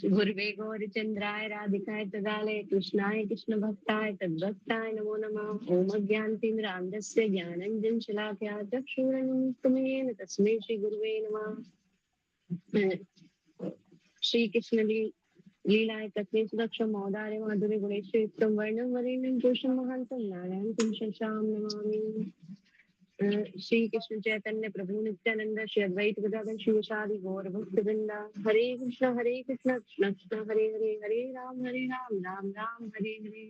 गुरुवे गौरचंद्राय राधिकाय तदालय कृष्णाय कृष्ण भक्ताय तद्भक्ताय नमो नमः। ओम अज्ञानतिमिरान्धस्य ज्ञानञ्जन शलाकया चक्षुरुन्मिलितं तस्मै श्री गुरुवे नमः। श्री कृष्ण लीलाय तस्मै सुदक्ष मौदार्य माधुर्य गुणेश्वर युक्तं वर्णं वरेण्यं पुरुषं महान्तं नारायणं पुंसं नमामि। श्री कृष्ण चैतन्य प्रभु नित्यानंद श्री अद्वैत गदाधर शिवशादि गौर भक्त वृंदा। हरे कृष्ण कृष्ण कृष्ण हरे हरे, हरे राम राम राम हरे हरे।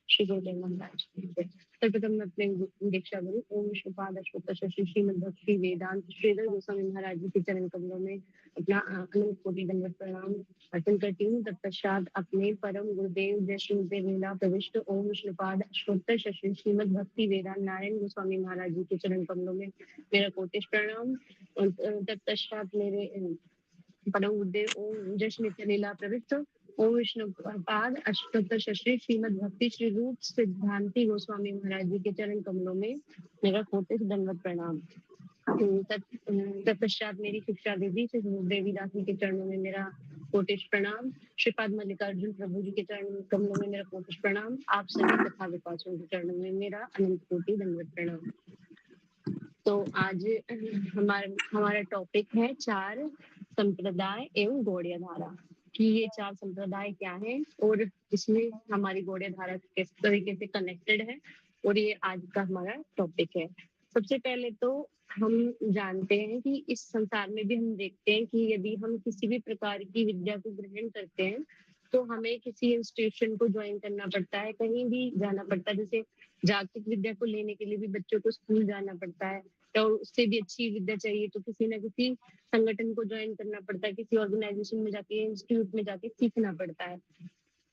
श्री गुरुदेव महाराज की जय। सर्वप्रथम मैं अपने दीक्षा गुरु ओम विष्णुपाद अश्वत्थ शशि श्रीमद भक्ति वेदांत श्रीधर गोस्वामी महाराज जी के चरण कमलों में अपना अनंत कोटि दंडवत प्रणाम अर्पण करती हूँ। तत्पश्चात अपने परम गुरुदेव जय श्री लीला प्रविष्ट ओम विष्णुपाद अश्वत्थ शशि श्रीमद भक्ति वेदांत नारायण गोस्वामी महाराज जी के चरण कमलों में मेरा कोटिश प्रणाम। तत्पश्चात मेरे परम गुरुदेव ओम जय श्री लीला प्रविष्ट ओम विष्णुपाद अष्टोत्तर शश्री श्रीमद भक्ति श्री रूप सिद्धांति गोस्वामी महाराज जी के चरण कमलों में मेरा कोटिश दंडवत प्रणाम। तत्पश्चात मेरी शिक्षा दीदी श्री देवी दास जी के चरणों में मेरा कोटिश प्रणाम। श्रीपाद मल्लिकार्जुन प्रभु जी के चरण कमलों में मेरा कोटिश प्रणाम। आप सभी कथा विपासों के चरणों में मेरा अनंत कोटि दंडवत प्रणाम। तो आज हमारा टॉपिक है चार संप्रदाय एवं गौड़ीय धारा कि ये चार संप्रदाय क्या है और इसमें हमारी गौड़ीय धारा किस तरीके से कनेक्टेड है, और ये आज का हमारा टॉपिक है। सबसे पहले तो हम जानते हैं कि इस संसार में भी हम देखते हैं कि यदि हम किसी भी प्रकार की विद्या को ग्रहण करते हैं तो हमें किसी इंस्टीट्यूशन को ज्वाइन करना पड़ता है, कहीं भी जाना पड़ता है। जैसे जागतिक विद्या को लेने के लिए भी बच्चों को स्कूल जाना पड़ता है, तो उससे भी अच्छी विद्या चाहिए तो किसी ना किसी संगठन को ज्वाइन करना पड़ता है, किसी ऑर्गेनाइजेशन में जाके इंस्टीट्यूट में जाके सीखना पड़ता है।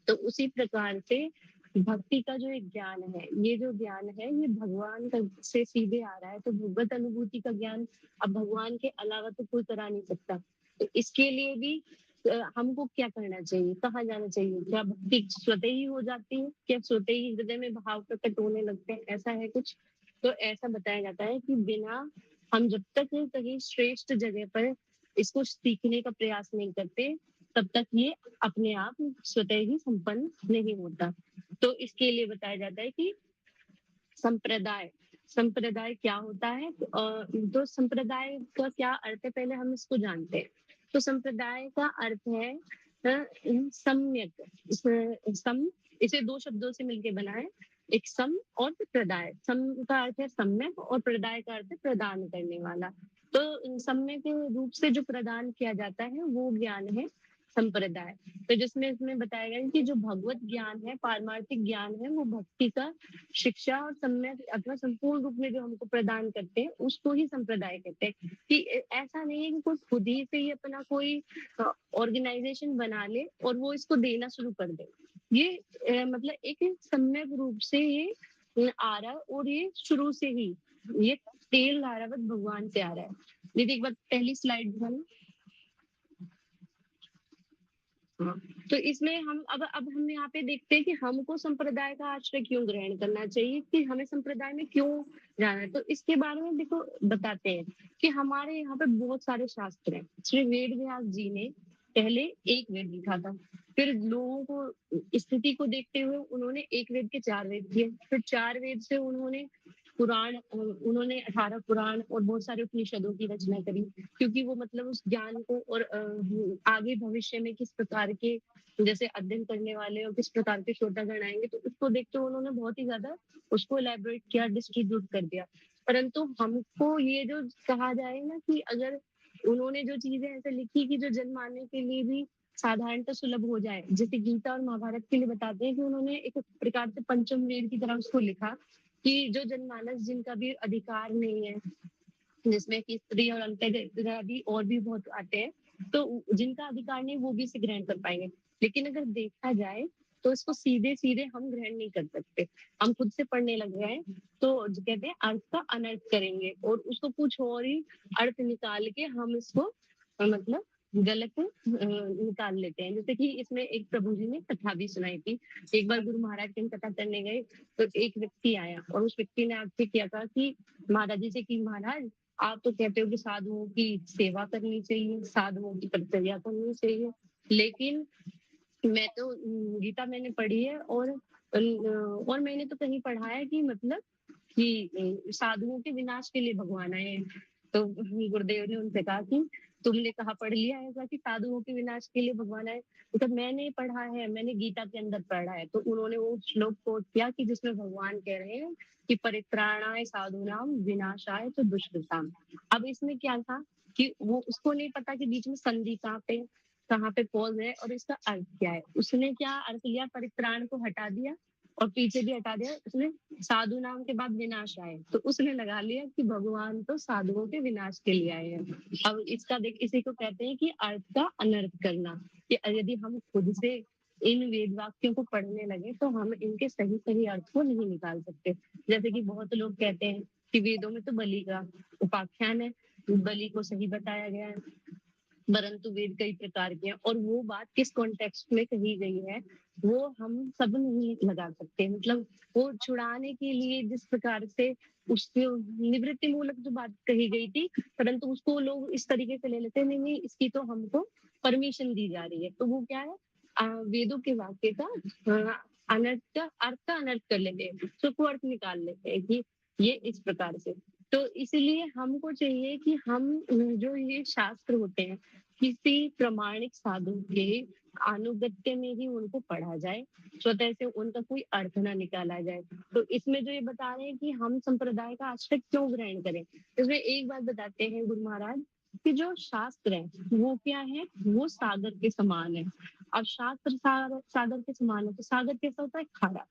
तो उसी प्रकार से भक्ति का जो एक ज्ञान है, ये जो ज्ञान है ये भगवान से सीधे आ रहा है। तो भगवत अनुभूति का ज्ञान अब भगवान के अलावा तो कोई करा नहीं सकता। तो इसके लिए भी हमको क्या करना चाहिए, कहाँ जाना चाहिए? क्या भक्ति स्वतः ही हो जाती है? क्या स्वतः ही हृदय में भाव प्रकट होने लगते हैं? ऐसा है कुछ? तो ऐसा बताया जाता है कि बिना हम जब तक कहीं श्रेष्ठ जगह पर इसको सीखने का प्रयास नहीं करते तब तक ये अपने आप स्वतः ही संपन्न नहीं होता। तो इसके लिए बताया जाता है कि संप्रदाय संप्रदाय क्या होता है। तो संप्रदाय का क्या अर्थ है, पहले हम इसको जानते हैं। तो संप्रदाय का अर्थ है सम्यक। सम इसे दो शब्दों से मिलकर बना है, एक सम और प्रदाय। सम का अर्थ है सम्यक और प्रदाय का अर्थ है प्रदान करने वाला। तो सम्यक रूप से जो प्रदान किया जाता है वो ज्ञान है संप्रदाय। तो जिसमें इसमें बताया गया कि जो भगवत ज्ञान है, पारमार्थिक ज्ञान है, वो भक्ति का शिक्षा और सम्यक अथवा संपूर्ण रूप में जो हमको प्रदान करते हैं उसको ही संप्रदाय कहते हैं। कि ऐसा नहीं है कि कोई खुद ही से ही अपना कोई ऑर्गेनाइजेशन बना ले और वो इसको देना शुरू कर दे। ये मतलब एक सम्यक रूप से ये आ रहा है और ये शुरू से ही ये तेल धारावत भगवान से आ रहा है। दीदी एक बार पहली स्लाइड दिखाना। तो इसमें हम अब हम यहाँ पे देखते हैं कि हमको संप्रदाय का आश्रय क्यों ग्रहण करना चाहिए, कि हमें संप्रदाय में क्यों जाना है। तो इसके बारे में देखो बताते हैं कि हमारे यहाँ पे बहुत सारे शास्त्र हैं। श्री वेद व्यास जी ने पहले एक वेद लिखा था, फिर लोगों को स्थिति को देखते हुए उन्होंने एक वेद के चार वेद किए, फिर चार वेद से उन्होंने पुराण, उन्होंने 18 पुराण और बहुत सारे उपनिषदों की रचना करी। क्योंकि वो मतलब उस ज्ञान को और आगे भविष्य में किस प्रकार के जैसे अध्ययन करने वाले और किस प्रकार के श्रोतागण आएंगे, तो उसको देखते हुए उन्होंने बहुत ही ज्यादा उसको एलैबोरेट किया, डिस्ट्रीब्यूट कर दिया। परंतु हमको ये जो कहा जाए ना कि अगर उन्होंने जो चीजें ऐसे लिखी कि जो जनमानने के लिए भी साधारणतः सुलभ हो जाए, जैसे गीता और महाभारत के लिए बताते हैं कि उन्होंने एक प्रकार से पंचम वेद की तरह उसको लिखा कि जो जनमानस जिनका भी अधिकार नहीं है, जिसमें कि स्त्री और अंतर्राष्ट्रीय और भी बहुत आते हैं, तो जिनका अधिकार नहीं वो भी इसे ग्रहण कर पाएंगे। लेकिन अगर देखा जाए तो इसको सीधे सीधे हम ग्रहण नहीं कर सकते। हम खुद से पढ़ने लग गए हैं तो कहते हैं अर्थ का अनर्थ करेंगे और उसको कुछ और ही अर्थ निकाल के हम इसको मतलब गलत निकाल लेते हैं। जैसे कि इसमें एक प्रभु जी ने कथा भी सुनाई थी। एक बार गुरु महाराज की कथा करने गए तो एक व्यक्ति आया और उस व्यक्ति ने आपसे किया था कि महाराज जी से कि महाराज आप तो कहते हो कि साधुओं की सेवा करनी चाहिए, साधुओं की परिचर्या करनी चाहिए, लेकिन मैं तो गीता मैंने पढ़ी है, और मैंने तो कहीं पढ़ा है कि मतलब कि साधुओं के विनाश के लिए भगवान आए हैं। तो गुरुदेव ने उनसे कहा कि तुमने कहा पढ़ लिया है ऐसा कि साधुओं के विनाश के लिए भगवान आए? तो मैंने पढ़ा है, मैंने गीता के अंदर पढ़ा है। तो उन्होंने वो श्लोक कोट किया कि जिसमें भगवान कह रहे हैं कि परित्राणाय साधुनाम विनाशाय तो दुष्कृताम। अब इसमें क्या था कि वो उसको नहीं पता कि बीच में संधि कहाँ पे पॉज है और इसका अर्थ क्या है। उसने क्या अर्थ लिया, परित्राण को हटा दिया और पीछे भी हटा दिया, उसने साधु नाम के बाद विनाश आए, तो उसने लगा लिया कि भगवान तो साधुओं के विनाश के लिए आए हैं। अब इसका देख, इसी को कहते हैं कि अर्थ का अनर्थ करना। कि यदि हम खुद से इन वेद वाक्यों को पढ़ने लगे तो हम इनके सही सही अर्थ को नहीं निकाल सकते। जैसे कि बहुत लोग कहते हैं कि वेदों में तो बलि का उपाख्यान है, बलि को सही बताया गया है, परंतु वेद कई प्रकार के हैं और वो बात किस कॉन्टेक्स्ट में कही गई है वो हम सब नहीं लगा सकते। मतलब वो छुड़ाने के लिए जिस प्रकार से उसके निवृत्ति मूलक जो बात कही गई थी, परंतु उसको लोग इस तरीके से ले लेते हैं, नहीं नहीं इसकी तो हमको परमिशन दी जा रही है। तो वो क्या है, वेदों के वाक्य का अनर्थ अर्थ का अनर्थ कर लेते हैं, सुख अर्थ निकाल लेते हैं कि ये इस प्रकार से। तो इसलिए हमको चाहिए कि हम जो ये शास्त्र होते हैं किसी प्रमाणिक साधु के अनुगत्य में ही उनको पढ़ा जाए, स्वतः से उनका कोई अर्थ ना निकाला जाए। तो इसमें जो ये बता रहे हैं कि हम संप्रदाय का आश्रय क्यों ग्रहण करें, इसमें एक बात बताते हैं गुरु महाराज कि जो शास्त्र है वो क्या है, वो सागर के समान है। अब शास्त्र सागर के समान है तो सागर कैसा होता है, खारा।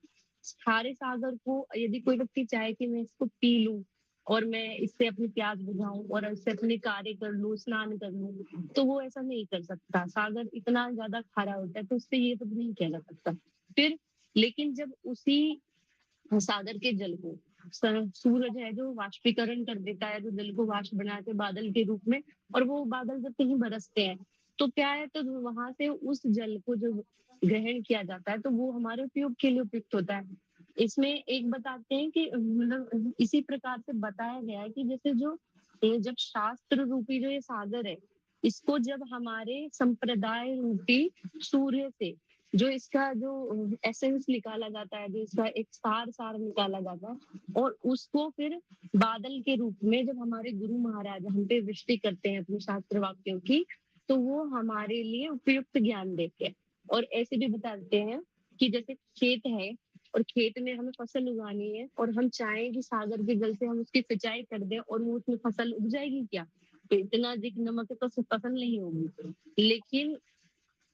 खारे सागर को यदि कोई व्यक्ति चाहे कि मैं इसको पी लूं और मैं इससे अपनी प्यास बुझाऊं और इससे अपने कार्य कर लूं, स्नान कर लूं, तो वो ऐसा नहीं कर सकता। सागर इतना ज्यादा खारा होता है तो उससे ये सब नहीं किया जा सकता। फिर लेकिन जब उसी सागर के जल को सूरज है जो वाष्पीकरण कर देता है, जो जल को वाष्प बनाते बादल के रूप में, और वो बादल जब कहीं बरसते हैं तो क्या है, तो वहां से उस जल को जो ग्रहण किया जाता है तो वो हमारे उपयोग के लिए उपयुक्त होता है। इसमें एक बताते हैं कि मतलब इसी प्रकार से बताया गया है कि जैसे जो जब शास्त्र रूपी जो ये सागर है, इसको जब हमारे संप्रदाय रूपी सूर्य से जो इसका जो एसेंस निकाला जाता है, जो इसका एक सार निकाला जाता है, और उसको फिर बादल के रूप में जब हमारे गुरु महाराज हम पे वृष्टि करते हैं अपने शास्त्र वाक्यों की, तो वो हमारे लिए उपयुक्त ज्ञान देते हैं। और ऐसे भी बताते हैं कि जैसे खेत है और खेत में हमें फसल उगानी है और हम चाहें कि सागर के जल से हम उसकी सिंचाई कर दें और वो उसमें फसल उग जाएगी क्या? तो इतना अधिक नमक है तो फसल नहीं होगी। लेकिन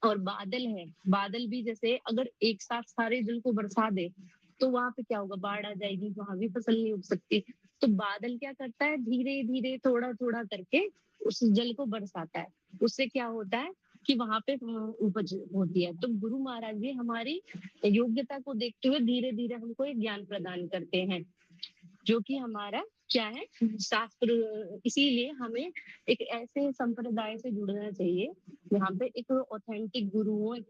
और बादल है, बादल भी जैसे अगर एक साथ सारे जल को बरसा दे तो वहां पे क्या होगा, बाढ़ आ जाएगी, वहां भी फसल नहीं उग सकती। तो बादल क्या करता है, धीरे धीरे थोड़ा थोड़ा करके उस जल को बरसाता है। उससे क्या होता है कि वहां पे उपज होती है। तो गुरु महाराज जी हमारी योग्यता को देखते हुए धीरे धीरे हमको एक ज्ञान प्रदान करते हैं, जो कि हमारा क्या है, शास्त्र। इसीलिए हमें एक ऐसे संप्रदाय से जुड़ना चाहिए जहाँ पे एक ऑथेंटिक गुरु हो, एक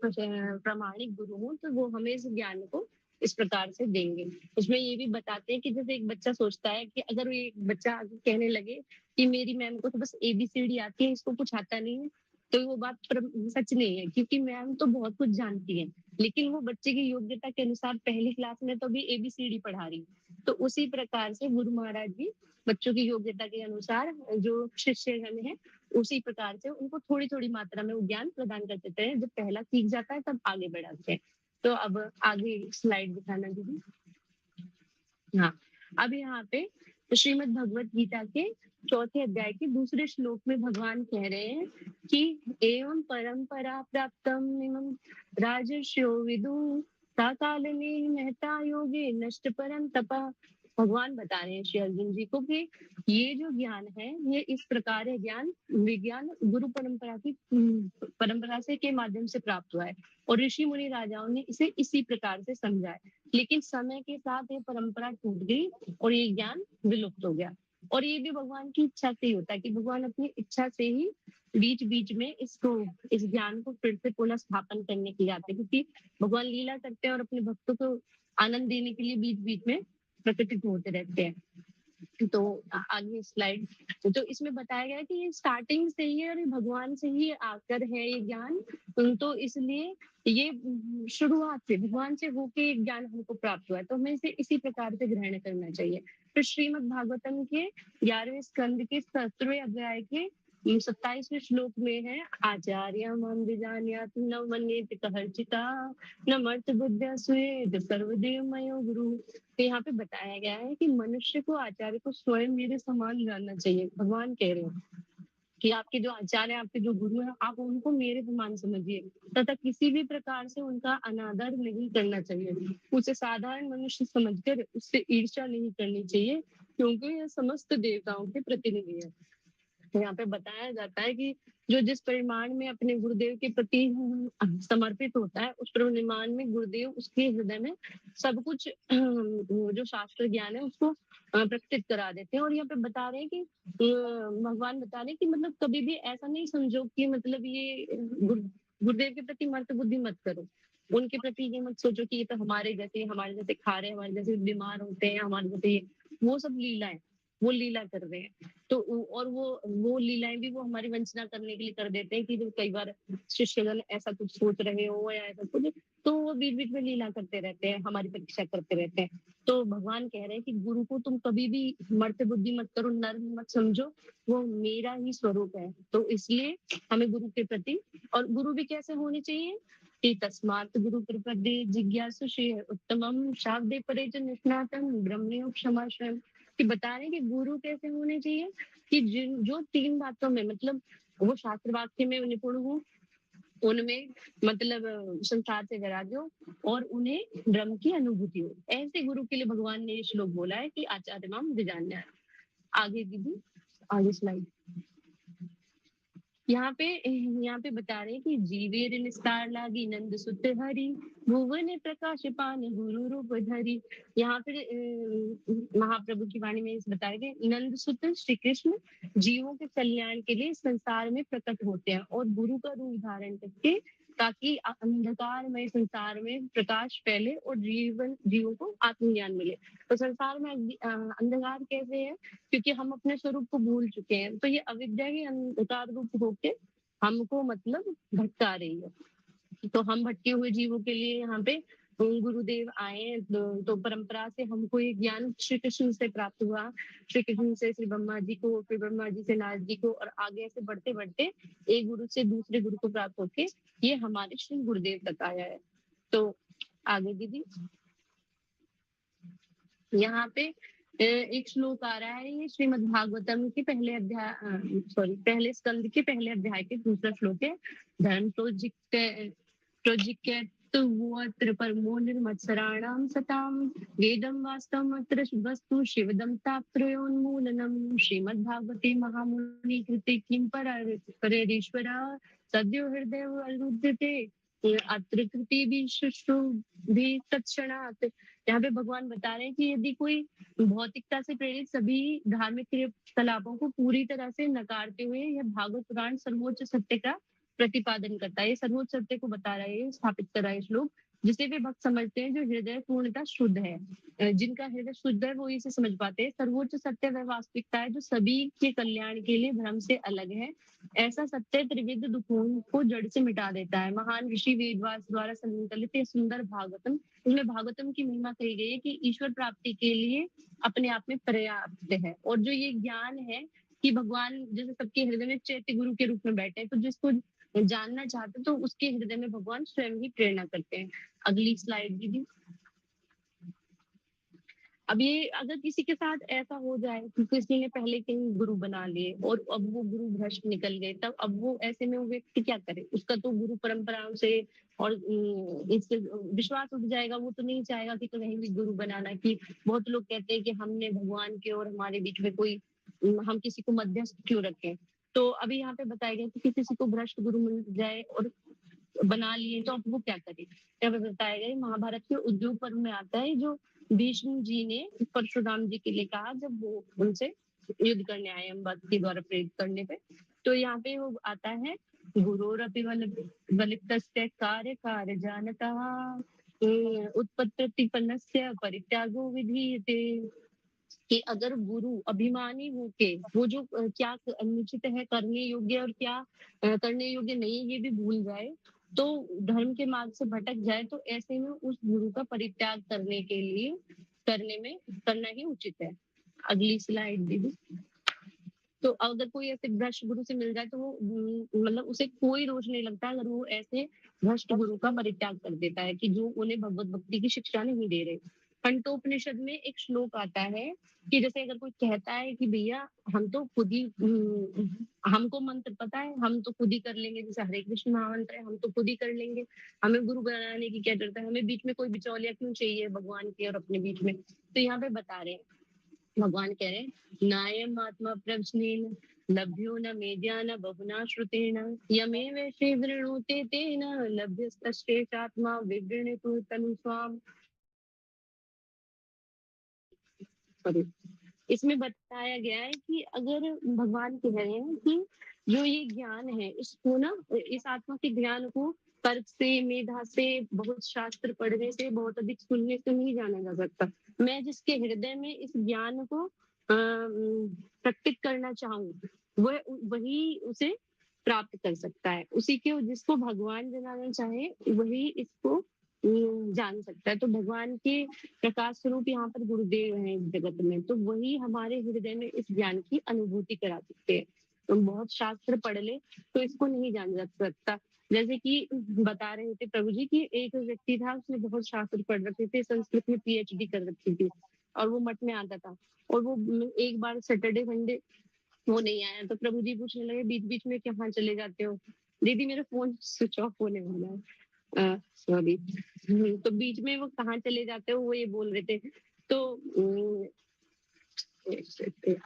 प्रामाणिक गुरु हो, तो वो हमें इस ज्ञान को इस प्रकार से देंगे। उसमें ये भी बताते हैं कि जैसे एक बच्चा सोचता है कि अगर ये बच्चा आगे कहने लगे कि मेरी मैम को तो बस ABCD आती है, इसको कुछ आता नहीं है, तो वो बात सच नहीं है, क्योंकि मैम तो बहुत कुछ जानती है, लेकिन वो बच्चे की योग्यता के अनुसार पहली क्लास में तो भी ABCD पढ़ा रही है। तो उसी प्रकार से गुरु महाराज जी बच्चों की योग्यता के अनुसार जो शिष्यगण है उसी प्रकार से उनको थोड़ी थोड़ी मात्रा में वो ज्ञान प्रदान कर देते हैं। जब पहला सीख जाता है तब आगे बढ़ाते हैं। तो अब आगे स्लाइड दिखाना दीदी। हाँ, अब यहाँ पे श्रीमद् भगवत गीता के चौथे अध्याय के दूसरे श्लोक में भगवान कह रहे हैं कि एवं परंपरा प्राप्तम एवं राजर्षयो विदु साकालने महता योगे नष्ट परम तपः। भगवान बता रहे हैं श्री अर्जुन जी को कि ये जो ज्ञान है ये इस प्रकार है, ज्ञान विज्ञान गुरु परंपरा की परंपरा से के माध्यम से प्राप्त हुआ है और ऋषि मुनि राजाओं ने इसे इसी प्रकार से समझा है। लेकिन समय के साथ ये परंपरा टूट गई और ये ज्ञान विलुप्त हो गया। और ये भी भगवान की इच्छा से ही होता है कि भगवान अपनी इच्छा से ही बीच बीच में इसको इस ज्ञान को फिर से पुनः स्थापन करने के लिए आते हैं, क्योंकि भगवान लीला करते हैं और अपने भक्तों को आनंद देने के लिए बीच बीच में प्रकटित होते रहते हैं। तो आगे स्लाइड। तो इसमें बताया गया है कि ये स्टार्टिंग से ही है और ये भगवान से ही आकर है ये ज्ञान। तो इसलिए ये शुरुआत से भगवान से होके ये ज्ञान हमको प्राप्त हुआ है, तो हमें इसे इसी प्रकार से ग्रहण करना चाहिए। तो श्रीमद् भागवतम के 11वें स्कंद के 17वें अध्याय के 27वें श्लोक में है, आचार्य मम विजान्यात् न मन्येत कहर्चिता न मर्त बुद्ध्या स्वेद सर्वदेव मयो गुरु। तो यहाँ पे बताया गया है कि मनुष्य को आचार्य को स्वयं मेरे समान जानना चाहिए। भगवान कह रहे हैं कि आपके जो आचार्य, आपके जो गुरु हैं, आप उनको मेरे समान समझिए तथा किसी भी प्रकार से उनका अनादर नहीं करना चाहिए। उसे साधारण मनुष्य समझकर उससे ईर्ष्या नहीं करनी चाहिए, क्योंकि यह समस्त देवताओं के प्रतिनिधि है। यहाँ पे बताया जाता है कि जो जिस परिमाण में अपने गुरुदेव के प्रति समर्पित होता है, उस परिमाण में गुरुदेव उसके हृदय में सब कुछ जो शास्त्र ज्ञान है उसको प्रकटित करा देते हैं। और यहाँ पे बता रहे हैं कि भगवान बता रहे हैं कि मतलब कभी भी ऐसा नहीं समझो कि मतलब ये गुरुदेव के प्रति मर्द बुद्धि मत करो। उनके प्रति ये मत सोचो कि ये तो हमारे जैसे खा रहे हैं, हमारे जैसे बीमार होते हैं, हमारे जैसे वो सब लीला है, वो लीला कर रहे हैं। तो और वो लीलाएं भी वो हमारी वंचना करने के लिए कर देते हैं कि जो कई बार शिष्यगण ऐसा कुछ सोच रहे हो या ऐसा कुछ, तो वो बीच बीच में लीला करते रहते हैं, हमारी परीक्षा करते रहते हैं। तो भगवान कह रहे हैं कि गुरु को तुम कभी भी मर्त्य बुद्धि मत करो, नर मत समझो, वो मेरा ही स्वरूप है। तो इसलिए हमें गुरु के प्रति, और गुरु भी कैसे होने चाहिए कि तस्मात् गुरु प्रपदे जिज्ञासु उत्तमम शाब्दे परे च निष्णातम ब्रह्मण्यो क्षमा स्वयं। कि बता रहे हैं कि गुरु कैसे होने चाहिए कि जो तीन बातों में मतलब वो शास्त्र वाक्य में निपुण हो, उनमें मतलब संसार से वैराग्य हो और उन्हें ब्रह्म की अनुभूति हो। ऐसे गुरु के लिए भगवान ने ये श्लोक बोला है कि आचार्य माम विजान्या। आगे दीदी, आगे स्लाइड। यहाँ पे बता रहे हैं कि जीवेर निस्तार लागी नंद सुत हरि भुवन प्रकाश पान गुरु रूप धरी। यहाँ पे महाप्रभु की वाणी में बताया गया नंद सुत श्री कृष्ण जीवों के कल्याण के लिए संसार में प्रकट होते हैं और गुरु का रूप धारण करके, ताकि अंधकारमय संसार में प्रकाश फैले और जीवों को आत्मज्ञान मिले। तो संसार में अंधकार कैसे है, क्योंकि हम अपने स्वरूप को भूल चुके हैं। तो ये अविद्या ही अंधकार रूप होके हमको मतलब भटका रही है। तो हम भटके हुए जीवों के लिए यहाँ पे गुरुदेव आए, तो परंपरा से हमको ये ज्ञान श्री कृष्ण से प्राप्त हुआ। श्री कृष्ण से श्री ब्रह्मा जी को, फिर ब्रह्मा जी से नारद जी को, और आगे ऐसे बढ़ते बढ़ते एक गुरु से दूसरे गुरु को प्राप्त होके ये हमारे श्री गुरुदेव तक आया है। तो आगे दीदी, यहाँ पे एक श्लोक आ रहा है, ये श्रीमद् भागवतम के पहले अध्याय पहले स्कंद के पहले अध्याय के दूसरा श्लोक है। धर्म प्रोजिक्यत्र परमो निर्मत्सराणाम सताम वेदम वास्तवम अत्र वस्तु शिवदम तापत्रयोन्मूलनम श्रीमद् भागवते महामुनि कृते किम परेश्वर सद्यो हृदय अरुध्यते अत्र कृति भी शुश्रु भी तत्क्षणात्। यहाँ पे भगवान बता रहे हैं कि यदि कोई भौतिकता से प्रेरित सभी धार्मिक क्रियाकलापों को पूरी तरह से नकारते हुए यह भागवत पुराण सर्वोच्च सत्य का प्रतिपादन करता है, ये सर्वोच्च सत्य को बता रहा है, स्थापित कर रहा है श्लोक, जिसे वे भक्त समझते हैं जो हृदय पूर्णतः शुद्ध है। जिनका हृदय शुद्ध है वो इसे समझ पाते हैं। सर्वोच्च सत्य वह वास्तविकता है जो सभी के कल्याण के लिए भ्रम से अलग है। ऐसा सत्य त्रिविध दुखों को जड़ से मिटा देता है। महान ऋषि वेदव्यास द्वारा संकलित ये सुंदर भागवतम, इसमें भागवतम की महिमा कही गई है कि ईश्वर प्राप्ति के लिए अपने आप में पर्याप्त है। और जो ये ज्ञान है कि भगवान जैसे सबके हृदय में चैत्य गुरु के रूप में बैठे हैं, तो जिसको जानना चाहते तो उसके हृदय में भगवान स्वयं ही प्रेरणा करते हैं। अगली स्लाइड दीदी। अब ये अगर किसी के साथ ऐसा हो जाए कि किसी ने पहले कहीं गुरु बना लिए और अब वो गुरु भ्रष्ट निकल गए, तब अब वो ऐसे में वो व्यक्ति क्या करे? उसका तो गुरु परंपराओं से और इससे विश्वास उठ जाएगा। वो तो नहीं चाहेगा कि कहीं भी गुरु बनाना। कि बहुत लोग कहते हैं कि हमने भगवान के और हमारे बीच में कोई, हम किसी को मध्यस्थ क्यों रखें। तो अभी यहाँ पे बताया गया कि किसी को भ्रष्ट गुरु मिल जाए और बना लिए तो अब वो क्या करे। यहाँ पे बताया गया महाभारत के उद्योग पर्व में आता है, जो भीष्म जी ने परशुराम जी के लिए कहा जब वो उनसे युद्ध करने आए अम्बाद के द्वारा प्रेरित करने पे। तो यहाँ पे वो आता है गुरोरपि वलिप्तस्य कार्य कार्य जानता उत्पत्तिपन्नस्य परित्यागो विधीयते। कि अगर गुरु अभिमानी होके वो जो क्या अनुचित है करने योग्य और क्या करने योग्य नहीं है ये भी भूल जाए, तो धर्म के मार्ग से भटक जाए, तो ऐसे में उस गुरु का परित्याग करने के लिए करना ही उचित है। अगली स्लाइड दीदी। तो अगर कोई ऐसे भ्रष्ट गुरु से मिल जाए तो वो मतलब उसे कोई दोष नहीं लगता अगर वो ऐसे भ्रष्ट गुरु का परित्याग कर देता है कि जो उन्हें भगवत भक्ति की शिक्षा नहीं दे रहे। कंठोपनिषद में एक श्लोक आता है कि जैसे अगर कोई कहता है कि भैया हम तो खुद ही हमको मंत्र पता है, हम तो खुद ही कर लेंगे, जैसे हरे कृष्ण महामंत्र है, हम तो खुद ही कर लेंगे, हमें गुरु बनाने की क्या जरूरत है, हमें बीच में कोई बिचौलिया क्यों चाहिए भगवान के और अपने बीच में। तो यहाँ पे बता रहे हैं, भगवान कह रहे हैं नायम आत्मा प्रवचनेन लभ्यो न मेद्या न बहुना श्रुतेन यमे वैशे वृणोते तेन लभ्यस्तश्चेतात्मा विवृणीतु तनु स्वाम। इसमें बताया गया है कि अगर भगवान कह रहे हैं कि जो ये ज्ञान है इसको ना, इस आत्मा के ज्ञान को तर्क से, मेधा से, बहुत शास्त्र पढ़ने से, बहुत अधिक सुनने से नहीं जाना जा सकता। मैं जिसके हृदय में इस ज्ञान को प्रकटित करना चाहूँ वह वही उसे प्राप्त कर सकता है। उसी के जिसको भगवान जनाना चाहे वही इसको जान सकता है। तो भगवान के प्रकाश स्वरूप यहाँ पर गुरुदेव हैं इस जगत में, तो वही हमारे हृदय में इस ज्ञान की अनुभूति करा सकते हैं। तो बहुत शास्त्र पढ़ ले तो इसको नहीं जान जा सकता। जैसे कि बता रहे थे प्रभु जी कि एक व्यक्ति था, उसने बहुत शास्त्र पढ़ रखे थे, संस्कृत में पीएचडी कर रखी थी और वो मठ में आता था। और वो एक बार सैटरडे संडे वो नहीं आया तो प्रभु जी पूछने लगे बीच बीच में कहाँ चले जाते हो। दीदी मेरा फोन स्विच ऑफ होने वाला है, सॉरी। तो बीच में वो कहाँ चले जाते हो वो ये बोल रहे थे। तो एक सेकंड।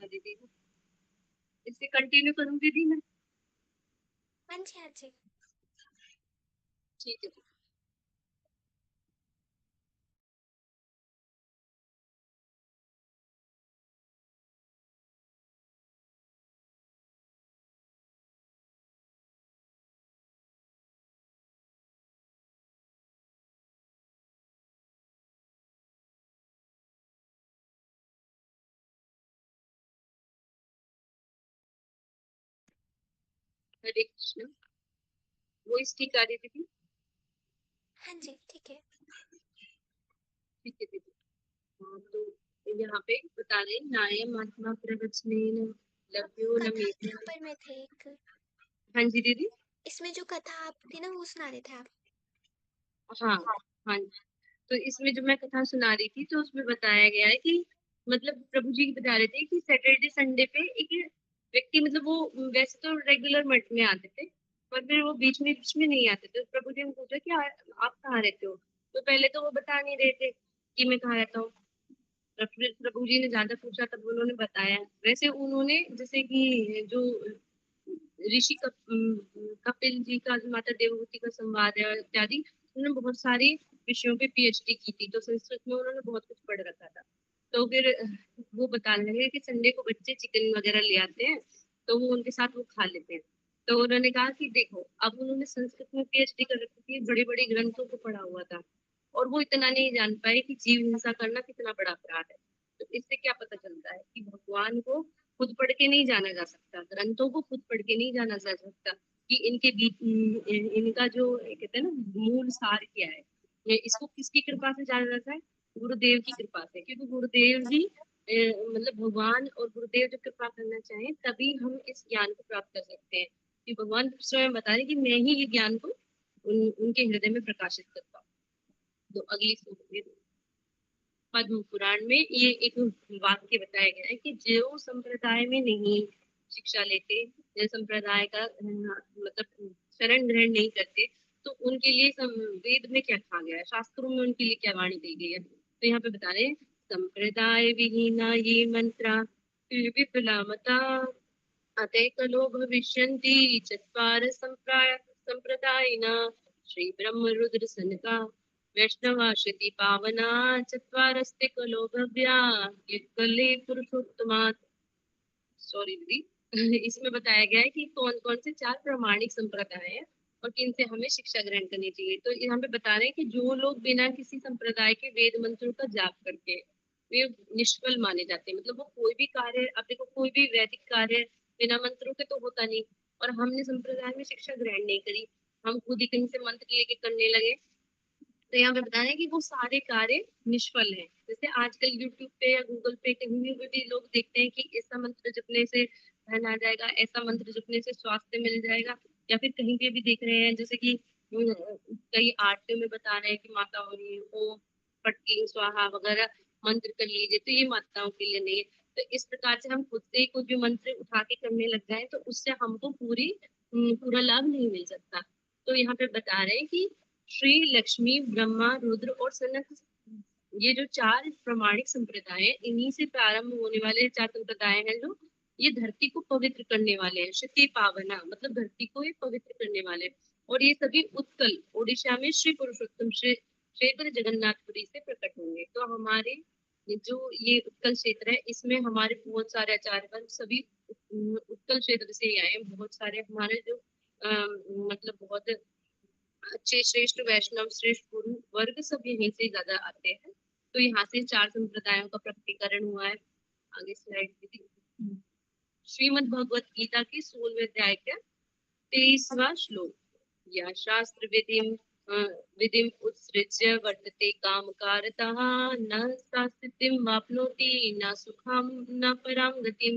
दीदी इससे कंटिन्यू करूँ दीदी मैं? हाँ जी हाँ जी। ठीक है। हरे कृष्ण। वो इसकी कार्य दीदी। हाँ जी ठीक है। ठीक है दीदी। हाँ, तो यहाँ पे बता रहे नायम आत्मा प्रवचनेन लभ्यो न कथा मेधया। यहाँ पर मैं थे एक, हाँ जी दीदी। इसमें जो कथा आप थी ना वो सुना रहे थे आप। हाँ हाँ। तो इसमें जो मैं कथा सुना रही थी तो उसमें बताया गया है कि मतलब प्रभु जी बता रहे थे कि सैटरडे संडे पे एक व्यक्ति, मतलब वो वैसे तो रेगुलर मठ में आते थे पर फिर वो बीच में नहीं आते थे। तो प्रभु जी ने पूछा कि आप कहाँ रहते हो। तो पहले तो वो बता नहीं रहे थे कि मैं कहाँ रहता हूँ। फिर प्रभु जी ने ज्यादा पूछा तब उन्होंने बताया। वैसे उन्होंने जैसे कि जो ऋषि कपिल जी का जो माता देवहूति का संवाद है इत्यादि, उन्होंने बहुत सारे विषयों पे पीएचडी की थी, तो संस्कृत में उन्होंने बहुत कुछ पढ़ रखा था। तो फिर वो बताने लगे कि संडे को बच्चे चिकन वगैरह ले आते हैं तो वो उनके साथ वो खा लेते हैं। तो उन्होंने कहा कि देखो, अब उन्होंने संस्कृत में पीएचडी कर रखी थी, बड़े बड़े ग्रंथों को पढ़ा हुआ था और वो इतना नहीं जान पाए कि जीव हिंसा करना कितना बड़ा अपराध है। तो इससे क्या पता चलता है कि भगवान को खुद पढ़ के नहीं जाना जा सकता, ग्रंथों को खुद पढ़ के नहीं जाना जा सकता कि इनके बीच इनका जो कहते हैं ना मूल सार क्या है। इसको किसकी कृपा से जाना जाता है? गुरुदेव की कृपा से, क्योंकि गुरुदेव जी मतलब भगवान और गुरुदेव जब कृपा करना चाहें तभी हम इस ज्ञान को प्राप्त कर सकते हैं कि भगवान स्वयं बता रहे कि मैं ही ये ज्ञान को उनके हृदय में प्रकाशित करता हूँ। तो अगली सूक्ति पद्म पुराण में ये एक वाक्य बताया गया है कि जो संप्रदाय में नहीं शिक्षा लेते, जो संप्रदाय का मतलब शरण ग्रहण नहीं करते, तो उनके लिए वेद में क्या कहा गया है, शास्त्रों में उनके लिए क्या वाणी दी गई है। तो यहाँ पे बता रहे हैं संप्रदाय विहीना ये मंत्रा विफलामता अतैकलो भविष्यन्ति चत्वार संप्रदायिना श्री ब्रह्म रुद्र सनका वैष्णवा श्रुति पावना चत्वारस्ते कलो भव्या ये कले पुरुषोत्तमात्। सॉरी दीदी इसमें बताया गया है कि कौन कौन से चार प्रामाणिक संप्रदाय है और किन से हमें शिक्षा ग्रहण करनी चाहिए। तो यहाँ पे बता रहे हैं कि जो लोग बिना किसी संप्रदाय के वेद मंत्रों का जाप करते हैं वे निष्फल माने जाते हैं। मतलब वो कोई भी कार्य, अब देखो कोई भी वैदिक कार्य बिना मंत्रों के तो होता नहीं, और हमने संप्रदाय में शिक्षा ग्रहण नहीं करी, हम खुद ही कहीं से मंत्र लेके करने लगे, तो यहाँ पे बता रहे हैं कि वो सारे कार्य निष्फल हैं। जैसे आजकल यूट्यूब पे या गूगल पे कहीं भी लोग देखते हैं कि ऐसा मंत्र जपने से धन आ जाएगा, ऐसा मंत्र जपने से स्वास्थ्य मिल जाएगा, या फिर कहीं पे भी देख रहे हैं जैसे कि कई आरतियों में बता रहे हैं कि माताओं ओम पटकी स्वाहा वगैरह मंत्र कर लीजिए, तो ये माताओं के लिए नहीं है। तो इस प्रकार से हम खुद से ही कुछ भी मंत्र उठा के करने लग जाए तो उससे हमको पूरा लाभ नहीं मिल सकता। तो यहाँ पे बता रहे हैं कि श्री लक्ष्मी ब्रह्मा रुद्र और सनक, ये जो चार प्रमाणिक संप्रदाय हैं, इन्हीं से प्रारंभ होने वाले चार संप्रदाय हैं जो ये धरती को पवित्र करने वाले हैं। क्षति पावना मतलब धरती को ये पवित्र करने वाले, और ये सभी उत्कल ओडिशा में श्री पुरुषोत्तम श्री क्षेत्र जगन्नाथपुरी से प्रकट होंगे। तो हमारे जो ये उत्कल क्षेत्र है इसमें हमारे बहुत सारे आचार्य वर्ग सभी उत्कल क्षेत्र से ही आए हैं। बहुत सारे हमारे जो मतलब बहुत अच्छे श्रेष्ठ वैष्णव श्रेष्ठ गुरु वर्ग सब यहीं से ज्यादा आते हैं। तो यहाँ से चार संप्रदायों का प्रकटीकरण हुआ है। आगे स्लाइड दीजिए। श्रीमद् भगवत गीता के 16वें अध्याय का 23वां श्लोक, या शास्त्र विधिम उत्सृज्य वर्तते काम कारतः न सा स्थितिम वाप्नोति न सुखम न पराम गतिम।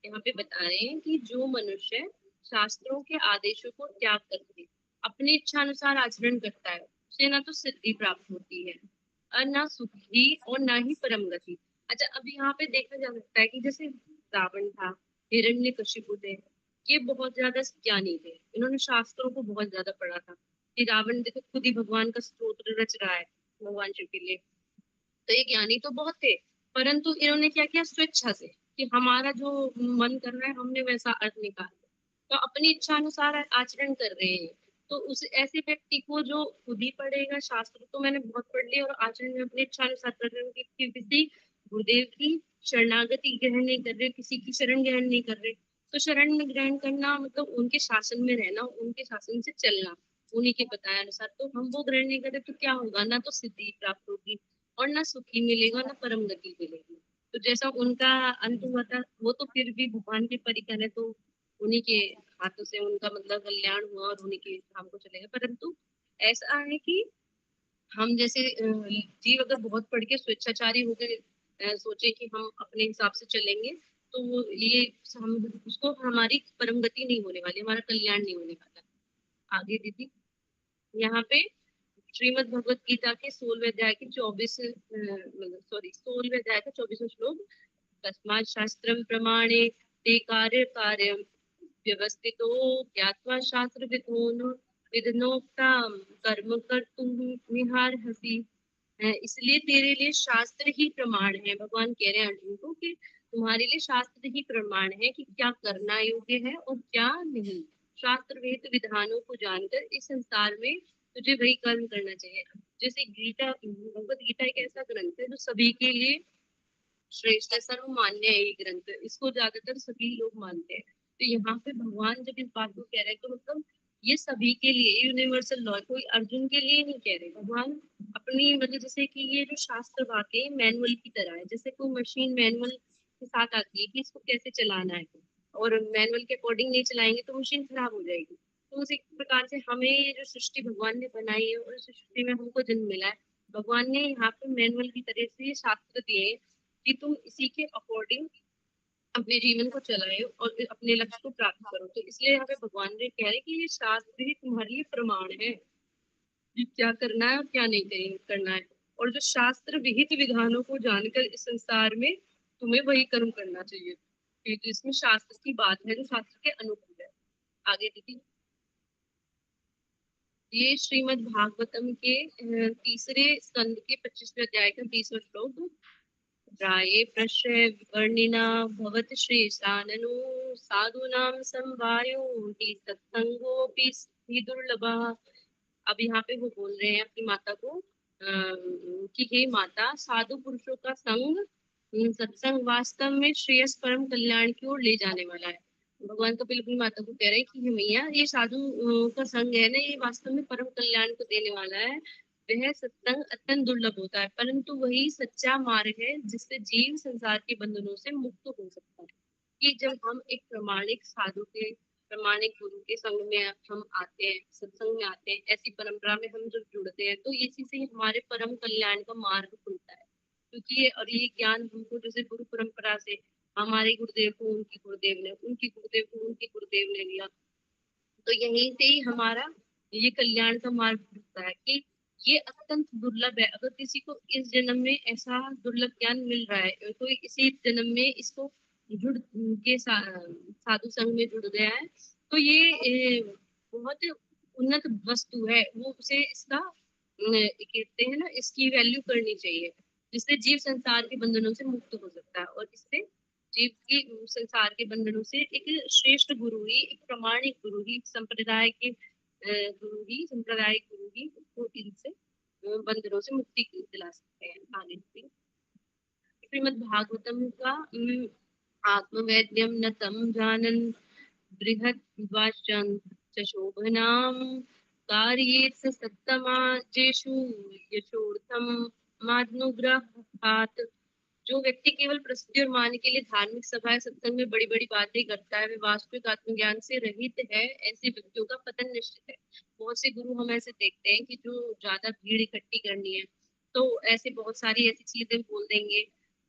यहाँ पे बता रहे हैं कि जो मनुष्य शास्त्रों के आदेशों को त्याग करके अपनी इच्छा अनुसार आचरण करता है उसे ना तो सिद्धि प्राप्त होती है और ना सुखी और ना ही परम गति। अच्छा, अब यहाँ पे देखा जा सकता है कि जैसे रावण था, हिरण्यकशिपु थे, ये बहुत ज्यादा ज्ञानी थे, इन्होंने शास्त्रों को बहुत ज्यादा पढ़ा था। कि रावण देखो खुद ही भगवान का स्तोत्र रच रहा है भगवान शिव के लिए, तो ये ज्ञानी तो बहुत थे, परंतु इन्होंने क्या किया स्वेच्छा से कि हमारा जो मन कर रहा है हमने वैसा अर्थ निकाला, तो अपनी इच्छा अनुसार आचरण कर रहे हैं। तो उस ऐसे व्यक्ति को जो खुद ही पढ़ेगा शास्त्र तो मैंने बहुत पढ़ लिया और आचरण में अपनी इच्छा अनुसार कर रहे हैं कि किसी गुरुदेव की शरणागति ग्रहण नहीं कर रहे, किसी की शरण ग्रहण नहीं कर रहे। तो शरण में ग्रहण करना मतलब उनके शासन में रहना, उनके शासन से चलना, उन्हीं के बताए अनुसार। तो हम वो ग्रहण नहीं करें तो क्या होगा, ना तो सिद्धि प्राप्त होगी और ना सुखी मिलेगा ना परम गति मिलेगी। तो जैसा उनका अंत हुआ था वो तो फिर भी भगवान के परिकर है, तो उन्हीं के हाथों से उनका मतलब कल्याण हुआ और उन्हीं के धाम को चले गए। परंतु ऐसा है कि हम जैसे जीव अगर बहुत पढ़ के स्वेच्छाचारी होकर सोचे कि हम अपने हिसाब से चलेंगे, तो वो ये हम उसको हमारी परम गति नहीं होने वाली, हमारा कल्याण नहीं होने वाला। आगे दीदी यहाँ पे श्रीमद् भगवत गीता के 16वें अध्याय के 24वें श्लोक, तस्मात् शास्त्रं प्रमाणे ते कार्यं व्यवस्थितो ज्ञात्वा शास्त्रविधोन विधनोक्तां कर्म कर्तुं निहारहसि। इसलिए तेरे लिए शास्त्र ही प्रमाण है। भगवान कह रहे हैं अर्जुन को कि तुम्हारे लिए शास्त्र ही प्रमाण है कि क्या करना योग्य है और क्या नहीं। शास्त्र वेद विधानों को जानकर इस संसार में तुझे वही कर्म करना चाहिए। जैसे गीता, भगवत गीता एक ऐसा ग्रंथ है जो सभी के लिए श्रेष्ठ है, सर्वमान्य है। ये ग्रंथ इसको ज्यादातर सभी लोग मानते हैं। तो यहाँ पे भगवान जब इस बात को कह रहे हैं तो मतलब ये सभी के लिए यूनिवर्सल लॉ, कोई अर्जुन के लिए नहीं कह रहे भगवान अपनी, मतलब जैसे कि ये जो शास्त्र वाकई मैनुअल की तरह है, जैसे कोई मशीन मैनुअल के साथ आती है कि इसको कैसे चलाना है, और मैनुअल के अकॉर्डिंग नहीं चलाएंगे तो मशीन खराब हो जाएगी। तो उसी प्रकार से हमें ये जो सृष्टि भगवान ने बनाई है और इस सृष्टि में हमको जन्म मिला है, भगवान ने यहाँ पे मैनुअल की तरह से ये शास्त्र दिए हैं कि तुम इसी के अकॉर्डिंग अपने जीवन को चलाए और अपने लक्ष्य को प्राप्त करो। तो इसलिए यहाँ पे भगवान जी कह रहे हैं कि ये शास्त्र ही तुम्हारे लिए प्रमाण है कि क्या करना है और क्या नहीं करना है। और जो शास्त्र विहित विधानों को जानकर इस संसार में तुम्हें वही कर्म करना चाहिए, क्योंकि इसमें शास्त्र की बात है जो शास्त्र के अनुकूल है। आगे दीदी, ये श्रीमद् भागवतम के तीसरे स्कंद के 25वें अध्याय का 20वां श्लोक। राये प्रश्रय विवर्णिना भवत श्रेष्ठाननु साधूनां समवायो हि सत्संगोऽपि हि दुर्लभः। अब यहाँ पे वो बोल रहे हैं अपनी माता को कि हे माता, साधु पुरुषों का संग, सत्संग वास्तव में श्रेयस परम कल्याण की ओर ले जाने वाला है। भगवान कपिल अपनी माता को कह रहे हैं कि हे मैया, ये साधु का संग है ना, ये वास्तव में परम कल्याण को देने वाला है। वह सत्संग अत्यंत दुर्लभ होता है, परंतु वही सच्चा मार्ग है जिससे जीव संसार के बंधनों से मुक्त हो सकता है। कि जब हम एक प्रामाणिक साधु के, प्रामाणिक गुरु के संग में हम आते हैं, सत्संग में आते हैं, ऐसी परंपरा में हम जब जुड़ते हैं, तो इसी से हमारे परम कल्याण का मार्ग खुलता है। क्योंकि ये और ये ज्ञान हमको जैसे गुरु परंपरा से हमारे गुरुदेव को उनकी गुरुदेव ने, उनकी गुरुदेव को उनकी गुरुदेव ने दिया, तो यहीं से ही हमारा ये कल्याण का मार्ग खुलता है। कि ये अत्यंत दुर्लभ है। अगर किसी को इस जन्म में ऐसा दुर्लभ ज्ञान मिल रहा है, तो इसी जन्म में इसको जुड़ के साधु संघ में जुड़ गया है, तो ये बहुत उन्नत वस्तु है। वो उसे इसका कहते हैं ना, इसकी वैल्यू करनी चाहिए, जिससे जीव संसार के बंधनों से मुक्त हो सकता है। और इससे जीव की संसार के बंधनों से एक श्रेष्ठ गुरु ही, एक प्रमाणिक गुरु ही, संप्रदाय के गुरु ही, सांप्रदायिक गुरु ही उसको इनसे बंधनों से मुक्ति दिला सकते हैं। आगे से श्रीमद् भागवतम का आत्मवैद्यम न तम जानन बृहद वाचन च शोभनाम कार्येत स सत्तमाजेषु यशोर्थम मात्नुग्रहात्। जो व्यक्ति केवल प्रसिद्धि और मान के लिए धार्मिक सभा सत्संग में बड़ी बड़ी बातें करता है, वे वास्तविक आत्मज्ञान से रहित है। ऐसे व्यक्तियों का पतन निश्चित है। बहुत से गुरु हम ऐसे देखते हैं कि जो ज्यादा भीड़ इकट्ठी करनी है, तो ऐसे बहुत सारी ऐसी चीजें बोल देंगे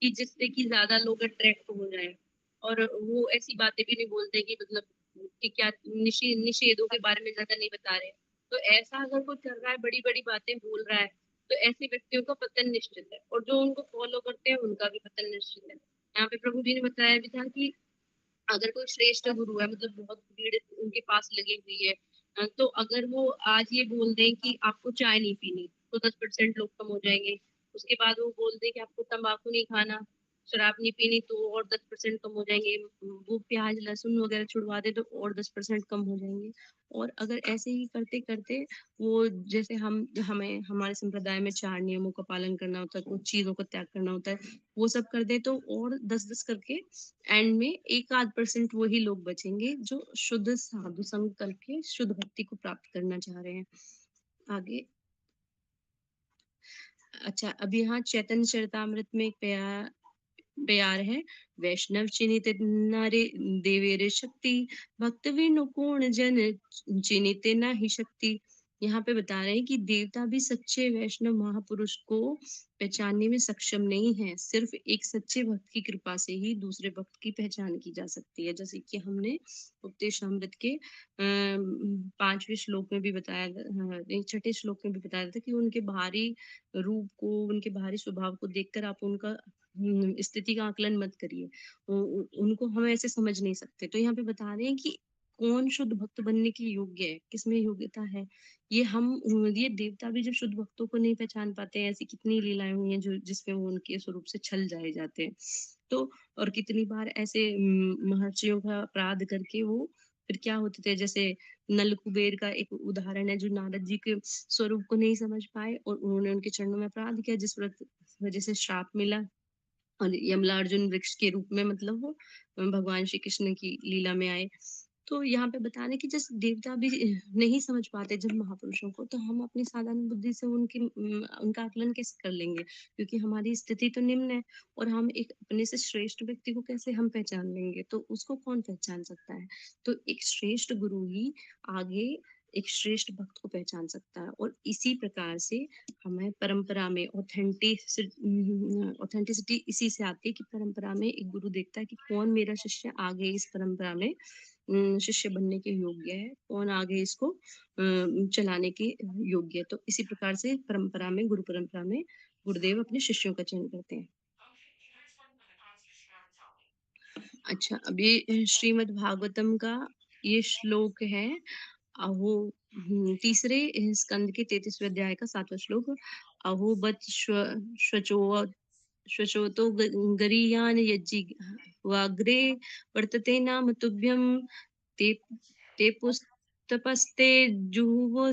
कि जिससे कि ज्यादा लोग अट्रैक्ट हो जाए। और वो ऐसी बातें भी नहीं बोलते कि मतलब कि क्या निषेधों के बारे में ज्यादा नहीं बता रहे। तो ऐसा अगर कोई कर रहा है, बड़ी बड़ी बातें बोल रहा है, तो ऐसे व्यक्तियों का पतन निश्चित है। और जो उनको फॉलो करते हैं उनका भी पतन निश्चित है। यहाँ पे प्रभु जी ने बताया भी था कि अगर कोई श्रेष्ठ गुरु है, मतलब बहुत भीड़ उनके पास लगी हुई है, तो अगर वो आज ये बोल दें कि आपको चाय नहीं पीनी, तो 10% लोग कम हो जाएंगे। उसके बाद वो बोल दें कि आपको तंबाकू नहीं खाना, शराब नहीं पीनी, तो और 10% कम हो जाएंगे। वो प्याज लहसुन वगैरह छुड़वा दे तो और 10% कम हो जाएंगे। और अगर ऐसे ही करते करते वो, जैसे हमें हमारे संप्रदाय में 4 नियमों का पालन करना होता है, कुछ चीजों का त्याग करना होता है, वो सब कर दे तो और 10-10 करके एंड में 1-8% वही लोग बचेंगे जो शुद्ध साधु संग करके शुद्ध भक्ति को प्राप्त करना चाह रहे हैं। आगे, अच्छा, अब यहाँ चैतन्य चरितामृत में एक प्यार है। वैष्णव चिनित नारे देवेरे शक्ति, भक्त विनु पूर्ण जन चिनित नाही शक्ति। यहाँ पे बता रहे हैं कि देवता भी सच्चे वैष्णव महापुरुष को पहचानने में सक्षम नहीं है। सिर्फ एक सच्चे भक्त की कृपा से ही दूसरे भक्त की पहचान की जा सकती है। जैसे कि हमने उपदेशामृत के 5वें श्लोक में भी बताया, नहीं, 6ठे श्लोक में भी बताया था कि उनके बाहरी रूप को, उनके बाहरी स्वभाव को देखकर आप उनका स्थिति का आकलन मत करिए। उनको हम ऐसे समझ नहीं सकते। तो यहाँ पे बता रहे हैं कि कौन शुद्ध भक्त बनने के योग्य है, किसमें योग्यता है। ये देवता भी जब शुद्ध भक्तों को नहीं पहचान पाते हैं, ऐसी कितनी लीलाएं हुई हैं जो जिसमें वो उनके स्वरूप से छल जाए जाते हैं। तो और कितनी बार ऐसे महर्षियों का अपराध करके वो फिर क्या होते थे, जैसे नल कुबेर का एक उदाहरण है, जो नारद जी के स्वरूप को नहीं समझ पाए और उन्होंने उनके चरणों में अपराध किया, जिस वजह से श्राप मिला। और यमलार्जुन वृक्ष के रूप में, मतलब वो भगवान श्री कृष्ण की लीला में आए। तो यहाँ पे बता रहे हैं कि जैसे देवता भी नहीं समझ पाते जब महापुरुषों को, तो हम अपनी साधारण बुद्धि से उनका आकलन कैसे कर लेंगे, क्योंकि हमारी स्थिति तो निम्न है। और हम एक अपने से श्रेष्ठ व्यक्ति को कैसे हम पहचान लेंगे, तो उसको कौन पहचान सकता है। तो एक श्रेष्ठ गुरु ही आगे एक श्रेष्ठ भक्त को पहचान सकता है। और इसी प्रकार से हमें परंपरा में ऑथेंटिसिटी इसी से आती है कि परंपरा में एक गुरु देखता है कि कौन मेरा शिष्य आगे इस परंपरा में शिष्य बनने के योग्य है, कौन आगे इसको चलाने के योग्य है। तो इसी प्रकार से परंपरा में, गुरु परंपरा में गुरुदेव अपने शिष्यों का चयन करते हैं। अच्छा, अभी श्रीमद् भागवतम का ये श्लोक है। अहो तीसरे स्कंद के 33वें अध्याय का 7वां श्लोक। अहो बत श्वचोतो गरीयान यज्जि वाग्रे वर्तते नाम तुभ्यं ते ते पुस्तपस्ते जुहुवो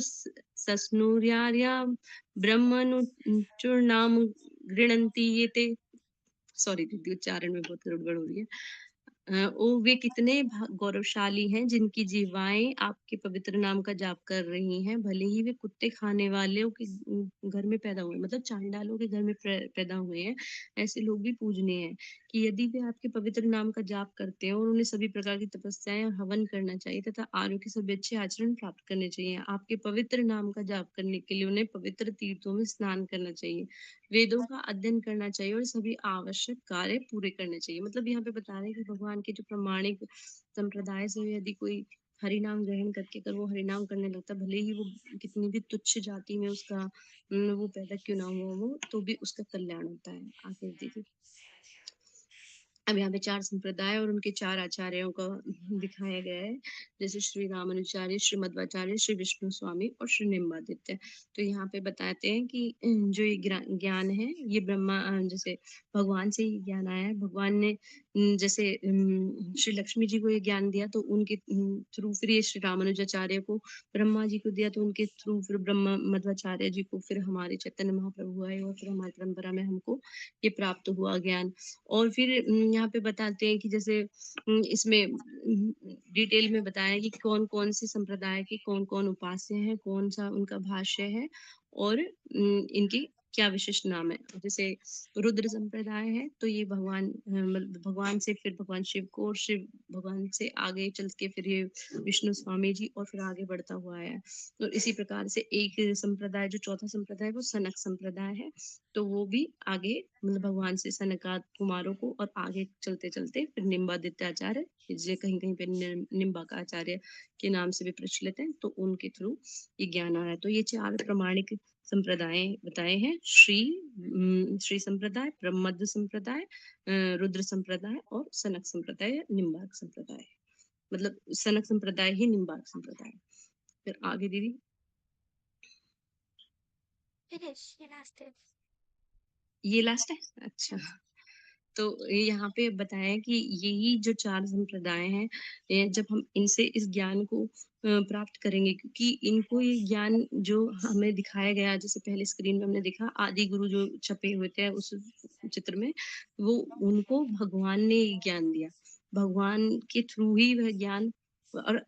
सस्नुर्यार्या ब्रह्मनुचूर्णाम गृणन्ति ये ते। सॉरी दीदी, उच्चारण में बहुत गड़बड़ हो रही है। ओ वे कितने गौरवशाली हैं जिनकी जीवाएं आपके पवित्र नाम का जाप कर रही हैं, भले ही वे कुत्ते खाने वालों के घर में पैदा हुए, मतलब चांडालों के घर में पैदा हुए हैं। ऐसे लोग भी पूजनीय हैं कि यदि वे आपके पवित्र नाम का जाप करते हैं और उन्हें सभी प्रकार की तपस्याएं और हवन करना चाहिए तथा आरोग्य सभी अच्छे आचरण प्राप्त करने चाहिए। आपके पवित्र नाम का जाप करने के लिए उन्हें पवित्र तीर्थों में स्नान करना चाहिए, वेदों का अध्ययन करना चाहिए और सभी आवश्यक कार्य पूरे करने चाहिए। मतलब यहाँ पे बता रहे हैं कि भगवान के जो प्रमाणिक संप्रदाय से यदि कोई हरि नाम ग्रहण करके अगर वो हरि नाम करने लगता, भले ही वो कितनी भी तुच्छ जाति में उसका वो पैदा क्यों ना हुआ हो, तो भी उसका कल्याण होता है। आगे दीदी, अब यहाँ पे 4 संप्रदाय और उनके 4 आचार्यों का दिखाया गया है, जैसे श्री रामानुजाचार्य, श्री मध्वाचार्य, श्री विष्णु स्वामी और श्री निम्बादित्य। तो यहाँ पे बताते हैं कि जो ये ज्ञान है ये ब्रह्मा जैसे भगवान से ही ज्ञान आया है। भगवान ने जैसे श्री लक्ष्मी जी को ये ज्ञान दिया तो उनके थ्रू फिर ये श्री रामानुजाचार्य को ब्रह्मा जी को दिया, तो उनके थ्रू फिर ब्रह्मा मध्वाचार्य जी को फिर हमारे चैतन्य महाप्रभु आए और फिर हमारी परंपरा में हमको ये प्राप्त हुआ ज्ञान। और फिर यहाँ पे बताते हैं कि जैसे इसमें डिटेल में बताया कि कौन कौन से संप्रदाय के कौन कौन उपास्य हैं, कौन सा उनका भाष्य है और इनके क्या विशिष्ट नाम है। जैसे रुद्र संप्रदाय है तो ये भगवान भगवान से फिर भगवान शिव को और शिव भगवान से आगे चल के फिर ये विष्णु स्वामी जी और फिर आगे बढ़ता हुआ है। और इसी प्रकार से एक संप्रदाय जो चौथा संप्रदाय है वो सनक संप्रदाय है, तो वो भी आगे मतलब भगवान से सनकाद कुमारों को और आगे चलते चलते फिर निम्बादित्य आचार्य, जो कहीं कहीं पे निम्बा का आचार्य के नाम से भी प्रचलित है, तो उनके थ्रू ये ज्ञान आ रहा है। तो ये 4 प्रमाणिक संप्रदाय बताए हैं, श्री संप्रदाय, ब्रह्मद्र संप्रदाय, रुद्र संप्रदाय और सनक संप्रदाय, निम्बार्क संप्रदाय। मतलब सनक संप्रदाय ही निम्बार्क संप्रदाय। फिर आगे दीदी, फिनिश, ये लास्ट है। ये लास्ट है। अच्छा, तो यहाँ पे बताया है कि यही जो 4 संप्रदाय हैं, जब हम इनसे इस ज्ञान को प्राप्त करेंगे, क्योंकि इनको ये ज्ञान जो हमें दिखाया गया, जैसे पहले स्क्रीन में हमने देखा आदि गुरु जो छपे हुए थे उस चित्र में, वो उनको भगवान ने ये ज्ञान दिया, भगवान के थ्रू ही वह ज्ञान। और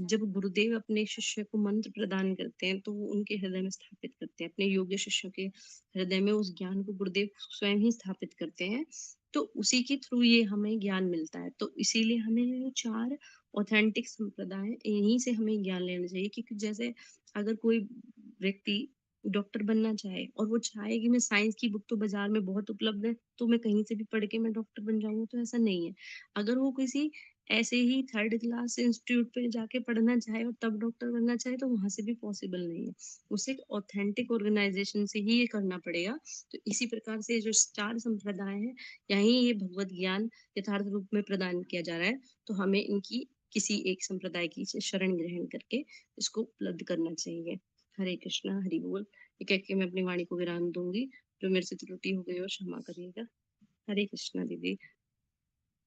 जब गुरुदेव अपने शिष्य को मंत्र प्रदान करते हैं तो वो उनके हृदय में स्थापित करते हैं, अपने योग्य शिष्यों के हृदय में उस ज्ञान को गुरुदेव स्वयं ही स्थापित करते हैं, तो उसी के थ्रू ये हमें ज्ञान मिलता है। तो इसीलिए हमें ये 4 ऑथेंटिक संप्रदाय हैं, इन्हीं से हमें ज्ञान लेना चाहिए। क्योंकि जैसे अगर कोई व्यक्ति डॉक्टर बनना चाहे और वो चाहे कि मैं साइंस की बुक तो बाजार में बहुत उपलब्ध है तो मैं कहीं से भी पढ़ के मैं डॉक्टर बन जाऊंगा, तो ऐसा नहीं है। अगर वो किसी ऐसे ही 3rd क्लास इंस्टीट्यूट पे जाके पढ़ना चाहे और तब डॉक्टर बनना चाहे तो वहां से भी पॉसिबल नहीं है, उसे ऑथेंटिक ऑर्गेनाइजेशन से ही ये करना पड़ेगा। तो इसी प्रकार से जो 4 संप्रदाय हैं, यहीं ये भगवत ज्ञान यथार्थ रूप में प्रदान किया जा रहा है। तो हमें इनकी किसी एक संप्रदाय की शरण ग्रहण करके इसको उपलब्ध करना चाहिए। हरे कृष्णा, हरि बोल। ये कह के मैं अपनी वाणी को विराम दूंगी। जो मेरे से त्रुटि हो गई हो क्षमा करिएगा। हरे कृष्णा दीदी।